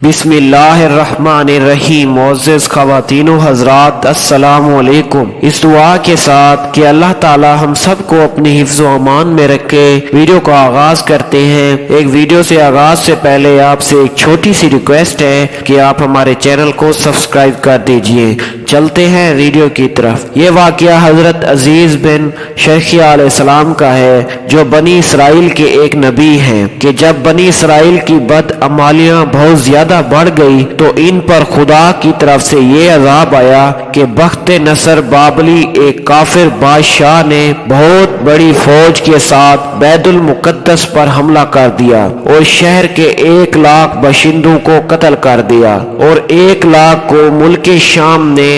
बिस्मिल्लाहिर्रहमानिर्रहीम। मुअज़्ज़िज़ ख़वातीन व हज़रात, अस्सलामु अलैकुम। इस दुआ के साथ कि अल्लाह ताला हम सब को अपनी हिफ्ज़ व अमान में रखे, वीडियो का आगाज करते हैं। एक वीडियो से आगाज से पहले आपसे एक छोटी सी रिक्वेस्ट है कि आप हमारे चैनल को सब्सक्राइब कर दीजिए। चलते हैं वीडियो की तरफ। ये वाक़या हज़रत अजीज़ बिन शैखिया अलैहिस्सलाम का है, जो बनी इसराइल के एक नबी हैं, कि जब बनी इसराइल की बदअमालियाँ बहुत ज्यादा बढ़ गई तो इन पर खुदा की तरफ से ये अजाब आया कि बख्त नसर बाबली एक काफिर बादशाह ने बहुत बड़ी फौज के साथ बैतुल मुकद्दस पर हमला कर दिया और शहर के 1 लाख बाशिंदों को कत्ल कर दिया और 1 लाख को मुल्क शाम ने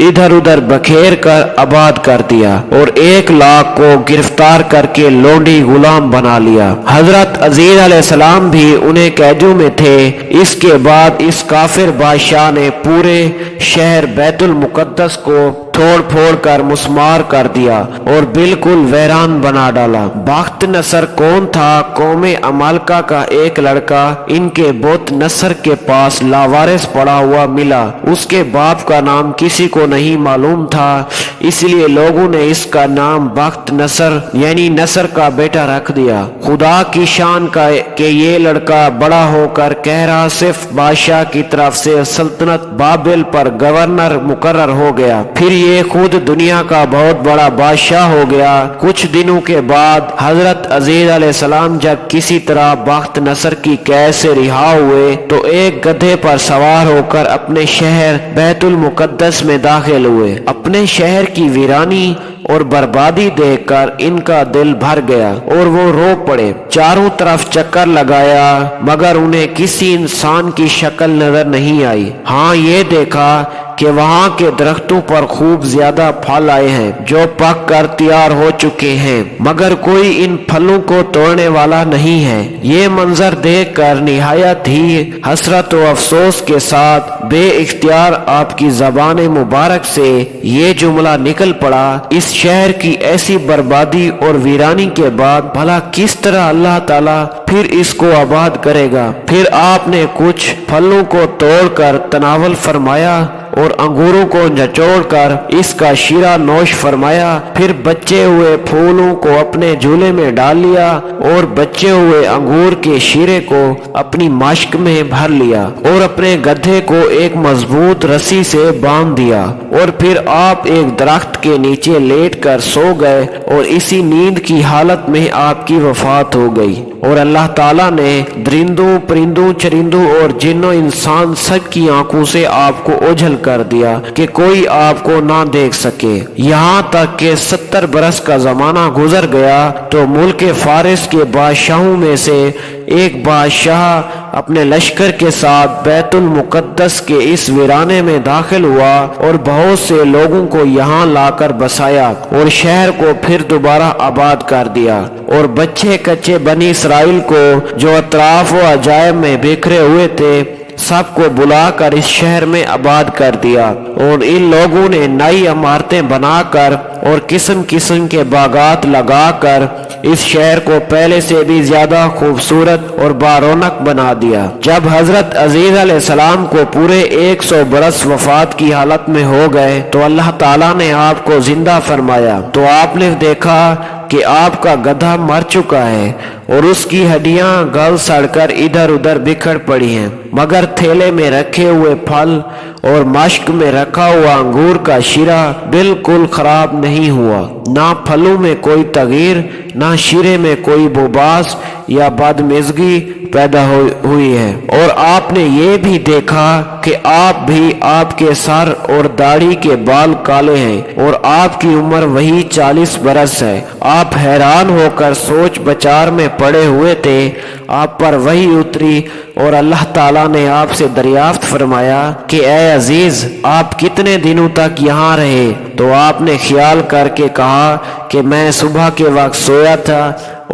इधर उधर बखेर कर आबाद कर दिया और 1 लाख को गिरफ्तार करके लोंडी गुलाम बना लिया। हजरत अजीज अलैहिस्सलाम भी उन्हें कैदों में थे। इसके बाद इस काफिर बादशाह ने पूरे शहर बैतुल मुकद्दस को तोड़ फोड़ कर मुस्मार कर दिया और बिल्कुल वीरान बना डाला। बख्त नसर कौन था? कौम अमालका का एक लड़का इनके बुत नसर के पास लावारिस पड़ा हुआ मिला। उसके बाप का नाम किसी को नहीं मालूम था, इसलिए लोगों ने इसका नाम बख्त नसर यानी नसर का बेटा रख दिया। खुदा की शान का कि ये लड़का बड़ा होकर कह रहा सिर्फ बादशाह की तरफ से सल्तनत बाबिल पर गवर्नर मुकर्रर हो गया। फिर ये खुद दुनिया का बहुत बड़ा बादशाह हो गया। कुछ दिनों के बाद हजरत अजीज अलैहिस्सलाम जब किसी तरह बख्त नसर की कैद से रिहा हुए तो एक गधे पर सवार होकर अपने शहर बैतुल मुकद्दस में दाखिल हुए। अपने शहर की वीरानी और बर्बादी देखकर इनका दिल भर गया और वो रो पड़े। चारों तरफ चक्कर लगाया मगर उन्हें किसी इंसान की शक्ल नजर नहीं आई। हाँ, ये देखा कि वहाँ के दरख्तों पर खूब ज्यादा फल आए हैं जो पक कर तैयार हो चुके हैं, मगर कोई इन फलों को तोड़ने वाला नहीं है। ये मंजर देखकर निहायत ही हसरत व अफसोस के साथ बे इख्तियार आपकी ज़बान मुबारक से ये जुमला निकल पड़ा, इस शहर की ऐसी बर्बादी और वीरानी के बाद भला किस तरह अल्लाह ताला फिर इसको आबाद करेगा। फिर आपने कुछ फलों को तोड़कर तनावल फरमाया और अंगूरों को निचोड़कर इसका शीरा नोश फरमाया। फिर बचे हुए फूलों को अपने झूले में डाल लिया और बचे हुए अंगूर के शीरे को अपनी माश्क में भर लिया और अपने गधे को एक मजबूत रस्सी से बांध दिया और फिर आप एक दरख्त के नीचे लेटकर सो गए और इसी नींद की हालत में आपकी वफात हो गई। और अल्लाह ताला ने दरिंदों, परिंदों, चरिंदों और जिन्नों इंसान सब की आंखों से आपको ओझल कर दिया कि कोई आपको ना देख सके। यहाँ तक कि 70 बरस का जमाना गुजर गया तो मुल्क फारिस के बादशाहों में से एक बादशाह अपने लश्कर के साथ बैतुल मुकद्दस के इस वीराने में दाखिल हुआ और बहुत से लोगों को यहाँ लाकर बसाया और शहर को फिर दोबारा आबाद कर दिया और बच्चे कच्चे बनी इसराइल को जो अतराफ व अजायब में बिखरे हुए थे सबको बुलाकर इस शहर में आबाद कर दिया और इन लोगों ने नई इमारतें बनाकर और किस्म किस्म के बागात लगाकर इस शहर को पहले से भी ज्यादा खूबसूरत और बारौनक बना दिया। जब हजरत अजीज अलैहिस्सलाम को पूरे 100 बरस वफात की हालत में हो गए तो अल्लाह ताला ने आपको जिंदा फरमाया तो आपने देखा कि आपका गधा मर चुका है और उसकी हड्डियां गल सड़कर इधर उधर बिखर पड़ी हैं, मगर थैले में रखे हुए फल और माश्क में रखा हुआ अंगूर का शीरा बिल्कुल खराब नहीं हुआ। ना फलों में कोई तगीर, ना शीरे में कोई बुबास या बदमिज़गी पैदा हुई है। और आपने ये भी देखा कि आपके सर और दाढ़ी के बाल काले हैं और आपकी उम्र वही 40 बरस है। आप हैरान होकर सोच विचार में पड़े हुए थे। आप पर वही उतरी और अल्लाह ताला ने आपसे दरियाफ्त फरमाया कि ए अजीज, आप कितने दिनों तक यहाँ रहे? तो आपने ख्याल करके कहा कि मैं सुबह के वक्त सोया था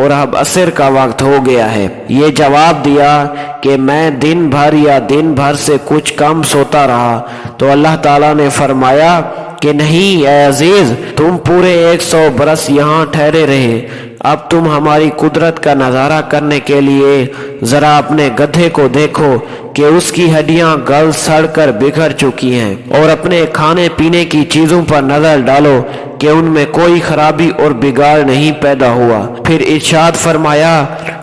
और अब असर का वक्त हो गया है। ये जवाब दिया कि मैं दिन भर या दिन भर से कुछ कम सोता रहा। तो अल्लाह ताला ने फरमाया कि नहीं ए अजीज, तुम पूरे 100 बरस यहाँ ठहरे रहे, अब तुम हमारी कुदरत का नज़ारा करने के लिए जरा अपने गधे को देखो कि उसकी हड्डियां गल सड़ कर बिखर चुकी हैं, और अपने खाने पीने की चीजों पर नजर डालो कि उनमें कोई खराबी और बिगाड़ नहीं पैदा हुआ। फिर इरशाद फरमाया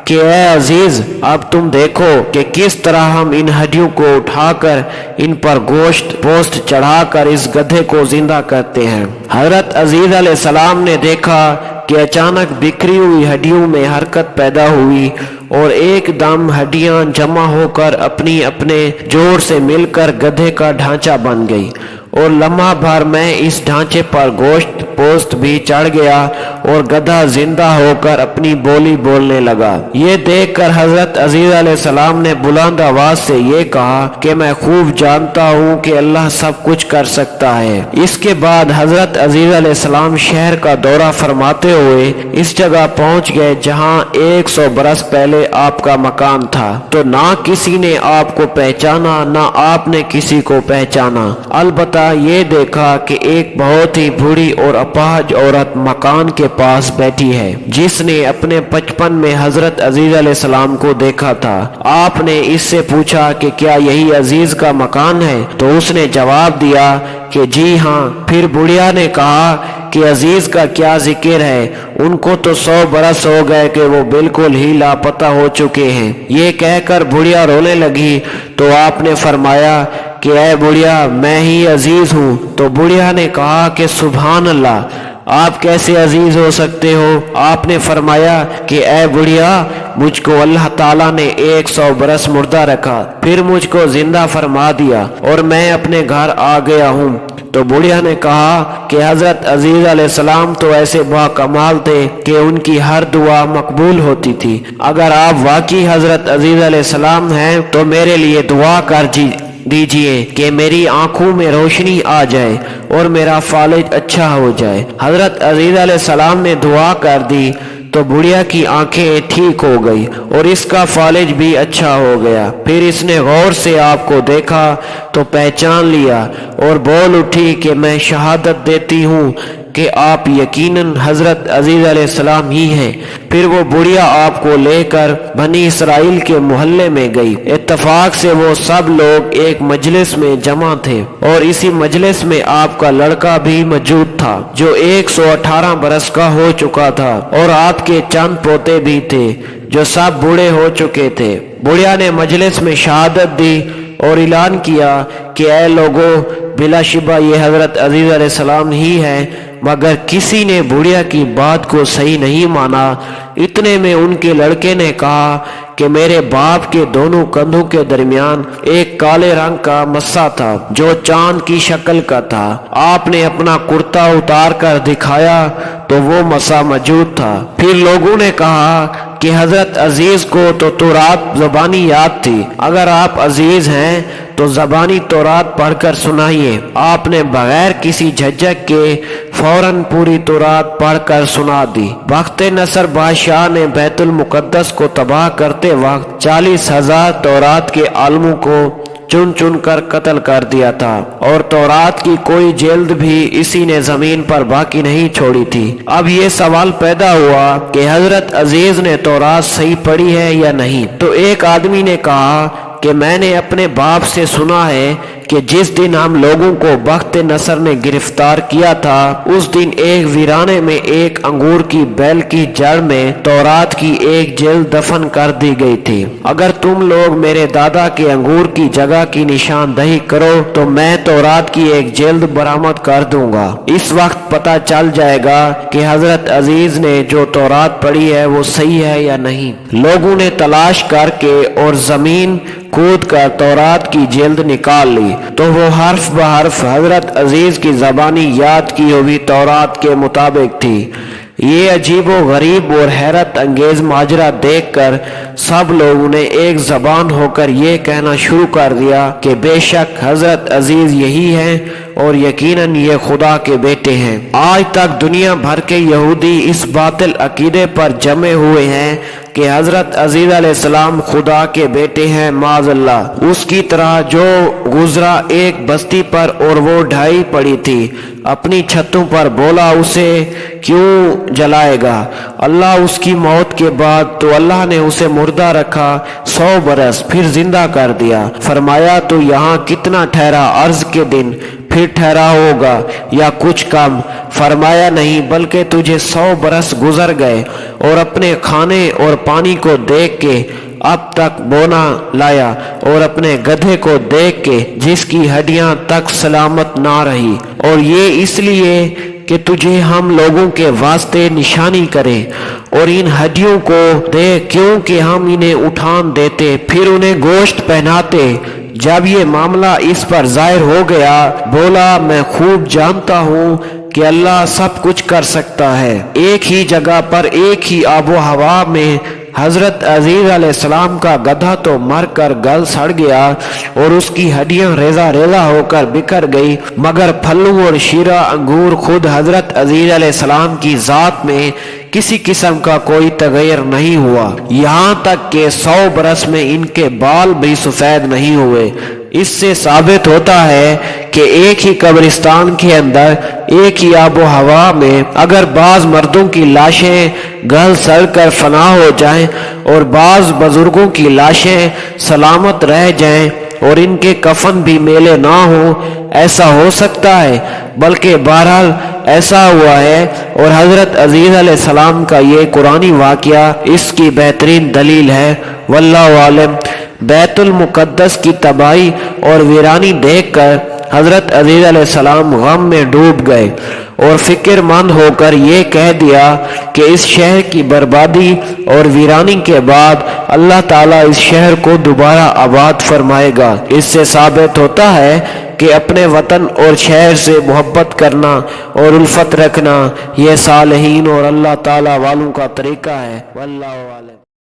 कि ए अजीज, अब तुम देखो कि किस तरह हम इन हड्डियों को उठाकर इन पर गोश्त पोस्ट चढ़ाकर इस गधे को जिंदा करते हैं। हजरत अजीज अलैहिस्सलाम ने देखा कि अचानक बिखरी हुई हड्डियों में हरकत पैदा हुई और एकदम हड्डियां जमा होकर अपनी अपने जोर से मिलकर गधे का ढांचा बन गई, और लम्हा भर में इस ढांचे पर गोश्त पोस्ट भी चढ़ गया और गधा जिंदा होकर अपनी बोली बोलने लगा। ये देखकर हजरत अजीज अलैहिस्सलाम ने बुलंद आवाज से ये कहा कि मैं खूब जानता हूँ कि अल्लाह सब कुछ कर सकता है। इसके बाद हजरत अजीज अलैहिस्सलाम शहर का दौरा फरमाते हुए इस जगह पहुँच गए जहाँ 100 बरस पहले आपका मकान था। तो ना किसी ने आपको पहचाना, ना आपने किसी को पहचाना। अलबत्ता ये देखा कि एक बहुत ही बूढ़ी और अपाहज औरत मकान के पास बैठी है, जिसने अपने बचपन में हजरत अजीज अलैहिस्सलाम को देखा था। आपने इससे पूछा कि क्या यही अजीज का मकान है? तो उसने जवाब दिया कि जी हाँ। फिर बुढ़िया ने कहा कि अजीज का क्या जिक्र है, उनको तो 100 बरस हो गए कि वो बिल्कुल ही लापता हो चुके हैं। ये कहकर बुढ़िया रोने लगी तो आपने फरमाया कि ऐ बुढ़िया, मैं ही अजीज हूँ। तो बुढ़िया ने कहा कि सुभान अल्लाह, आप कैसे अजीज हो सकते हो? आपने फरमाया कि ऐ बुढ़िया, मुझको अल्लाह ताला ने 100 बरस मुर्दा रखा, फिर मुझको जिंदा फरमा दिया और मैं अपने घर आ गया हूँ। तो बुढ़िया ने कहा कि हजरत अजीज अलैहिस्सलाम तो ऐसे बाकमाल थे कि उनकी हर दुआ मकबूल होती थी। अगर आप वाकई हजरत अजीज अलैहिस्सलाम हैं तो मेरे लिए दुआ कर दीजिए कि मेरी आंखों में रोशनी आ जाए और मेरा फालिज अच्छा हो जाए। हजरत अजीज अलैहिस्सलाम ने दुआ कर दी तो बुढ़िया की आंखें ठीक हो गई और इसका फालिज भी अच्छा हो गया। फिर इसने गौर से आपको देखा तो पहचान लिया और बोल उठी कि मैं शहादत देती हूँ कि आप यकीनन हजरत अजीज अलैहिस्सलाम ही हैं। फिर वो बुढ़िया आपको लेकर बनी इसराइल के मोहल्ले में गई। इत्तफाक से वो सब लोग एक मजलिस में जमा थे और इसी मजलिस में आपका लड़का भी मौजूद था जो 118 बरस का हो चुका था, और आपके चंद पोते भी थे जो सब बूढ़े हो चुके थे। बुढ़िया ने मजलिस में शहादत दी और ऐलान किया कि ऐ लोगों, बिलाशिबा ये हजरत अजीज अलैहिस्सलाम ही है। मगर किसी ने बुढ़िया की बात को सही नहीं माना। इतने में उनके लड़के ने कहा कि मेरे बाप के दोनों कंधों के दरमियान एक काले रंग का मस्सा था जो चांद की शक्ल का था। आपने अपना कुर्ता उतार कर दिखाया तो वो मस्सा मौजूद था। फिर लोगों ने कहा कि हजरत अजीज को तो तौरात ज़बानी याद थी, अगर आप अजीज हैं तो ज़बानी तौरात पढ़कर सुनाइए। आपने बगैर किसी झिझक के फौरन पूरी तौरात पढ़कर सुना दी। बख्त नसर बादशाह ने बैतुल मुकद्दस को तबाह करते वक्त 40,000 तौरात के आलमों को चुन चुन कर कत्ल कर दिया था, और तौरात की कोई जिल्द भी इसी ने जमीन पर बाकी नहीं छोड़ी थी। अब ये सवाल पैदा हुआ कि हजरत अजीज ने तौरात सही पढ़ी है या नहीं। तो एक आदमी ने कहा कि मैंने अपने बाप से सुना है कि जिस दिन हम लोगों को बख्त नसर ने गिरफ्तार किया था उस दिन एक वीराने में एक अंगूर की बेल की जड़ में तौरात की एक जिल्द दफन कर दी गई थी। अगर तुम लोग मेरे दादा के अंगूर की जगह की निशानदही करो तो मैं तौरात की एक जिल्द बरामद कर दूंगा। इस वक्त पता चल जाएगा कि हजरत अजीज ने जो तौरात पढ़ी है वो सही है या नहीं। लोगों ने तलाश करके और जमीन कूद कर तौरात की जिल्द निकाल ली तो वो हर्फ ब हर्फ हजरत अजीज की जबानी याद की हुई तौरात के मुताबिक थी। ये अजीबो गरीब और हैरत अंगेज माजरा देखकर सब लोगों ने एक जबान होकर ये कहना शुरू कर दिया कि बेशक हजरत अजीज यही हैं और यकीनन ये खुदा के बेटे हैं। आज तक दुनिया भर के यहूदी इस बातिल अकीदे पर जमे हुए हैं کہ حضرت عزیز علیہ السلام خدا کے بیٹے ہیں معاذ اللہ، اس کی طرح جو گزرا ایک بستی پر اور وہ ڈھائی پڑی تھی، اپنی چھتوں پر بولا اسے کیوں جلائے گا؟ اللہ اس کی موت کے بعد تو اللہ نے اسے مردہ رکھا 100 برس، پھر زندہ کر دیا۔ فرمایا تو یہاں کتنا ٹھہرا؟ عرض کے دن، پھر ٹھہرا ہوگا یا کچھ کم؟ فرمایا نہیں، بلکہ تجھے 100 برس گزر گئے اور اپنے کھانے اور پانی کو دیکھ کے اب تک بونا لایا، اور اپنے گدھے کو دیکھ کے جس کی ہڈیاں تک سلامت نہ رہی، اور یہ اس لیے کہ تجھے ہم لوگوں کے واسطے نشانی کریں، اور ان ہڈیوں کو دیکھ کیونکہ ہم انہیں اٹھان دیتے پھر انہیں گوشت پہناتے۔ جب یہ معاملہ اس پر ظاہر ہو گیا، بولا میں خوب جانتا ہوں کہ اللہ سب کچھ کر سکتا ہے۔ ایک ہی جگہ پر ایک ہی آب و ہوا میں حضرت عزیز علیہ السلام کا گدھا تو مر کر گل سڑ گیا اور اس کی ہڈیاں ریزہ ریزہ ہو کر بکھر گئی، مگر پھلوں اور شیرہ انگور خود حضرت عزیز علیہ السلام کی ذات میں کسی قسم کا کوئی تغیر نہیں ہوا، یہاں تک کہ 100 برس میں ان کے بال بھی سفید نہیں ہوئے۔ اس سے ثابت ہوتا ہے کہ ایک ہی قبرستان کے اندر ایک ہی آب و ہوا میں اگر بعض مردوں کی لاشیں گل سڑ کر فنا ہو جائیں اور بعض بزرگوں کی لاشیں سلامت رہ جائیں اور ان کے کفن بھی میلے نہ ہوں، ایسا ہو سکتا ہے؟ بلکہ بہرحال ایسا ہوا ہے، اور حضرت عزیز علیہ السلام کا یہ قرآنی واقعہ اس کی بہترین دلیل ہے۔ واللہ عالم۔ بیت المقدس کی تباہی اور ویرانی دیکھ کر حضرت عزیز علیہ السلام غم میں ڈوب گئے اور فکر مند ہو کر یہ کہہ دیا کہ اس شہر کی بربادی اور ویرانی کے بعد اللہ تعالیٰ اس شہر کو دوبارہ آباد فرمائے گا۔ اس سے ثابت ہوتا ہے کہ اپنے وطن اور شہر سے محبت کرنا اور الفت رکھنا یہ صالحین اور اللہ تعالیٰ والوں کا طریقہ ہے۔ واللہ عالم۔